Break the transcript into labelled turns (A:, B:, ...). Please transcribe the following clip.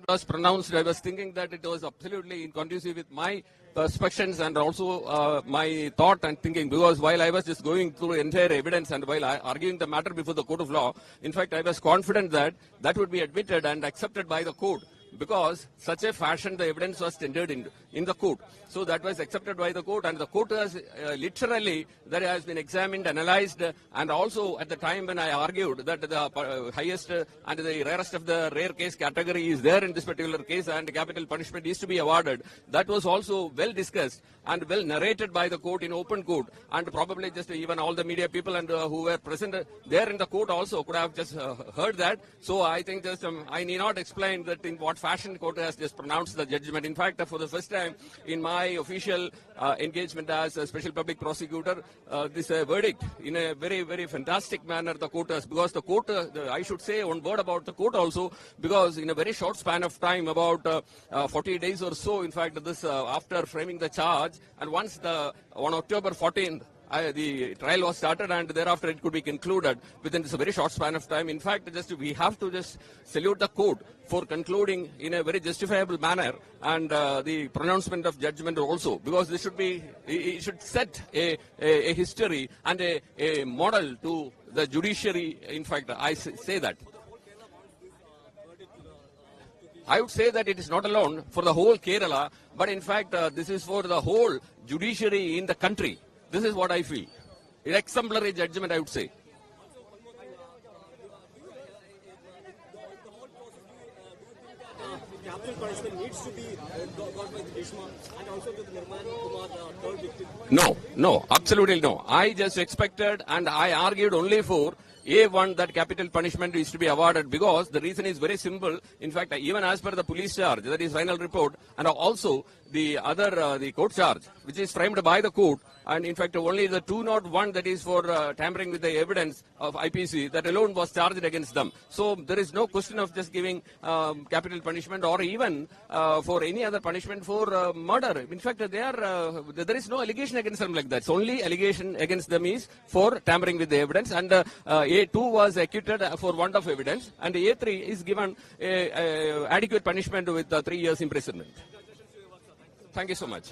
A: was pronounced, I was thinking that it was absolutely inconducive with my perspectives and also my thought and thinking, because while I was just going through entire evidence and while arguing the matter before the court of law, in fact, I was confident that that would be admitted and accepted by the court, because such a fashion the evidence was tendered in the court. So that was accepted by the court, and the court has literally, that has been examined, analyzed, and also at the time when I argued that the highest and the rarest of the rare case category is there in this particular case and capital punishment is to be awarded, that was also well discussed and well narrated by the court in open court, and probably just even all the media people and who were present there in the court also could have just heard that. So I think just I need not explain that in what fashion the court has just pronounced the judgment. In fact, for the first time in my official engagement as a special public prosecutor, this verdict in a very, very fantastic manner the court has, because the court, I should say one word about the court also, because in a very short span of time, about 40 days or so, in fact, this after framing the charge, and once on October 14th, the trial was started, and thereafter it could be concluded within this very short span of time. In fact, we have to just salute the court for concluding in a very justifiable manner, and the pronouncement of judgment also, because this should be, it should set a history and a model to the judiciary. In fact, I say that. I would say that it is not alone for the whole Kerala, but in fact, this is for the whole judiciary in the country. This is what I feel. An exemplary judgment, I would say.
B: Capital punishment needs to be got by the Bhishma and also to the Nirman Kumar, third victim.
A: No, absolutely no. I just expected and I argued only for A1 that capital punishment is to be awarded, because the reason is very simple. In fact, even as per the police charge, that is final report, and also the other, the court charge, which is framed by the court, and in fact only the 201 that is for tampering with the evidence of IPC, that alone was charged against them. So there is no question of just giving capital punishment or even for any other punishment for murder. In fact, there is no allegation against them like that. It's only allegation against them is for tampering with the evidence, and A2 was acquitted for want of evidence, and A3 is given adequate punishment with 3 years imprisonment. Thank you so much.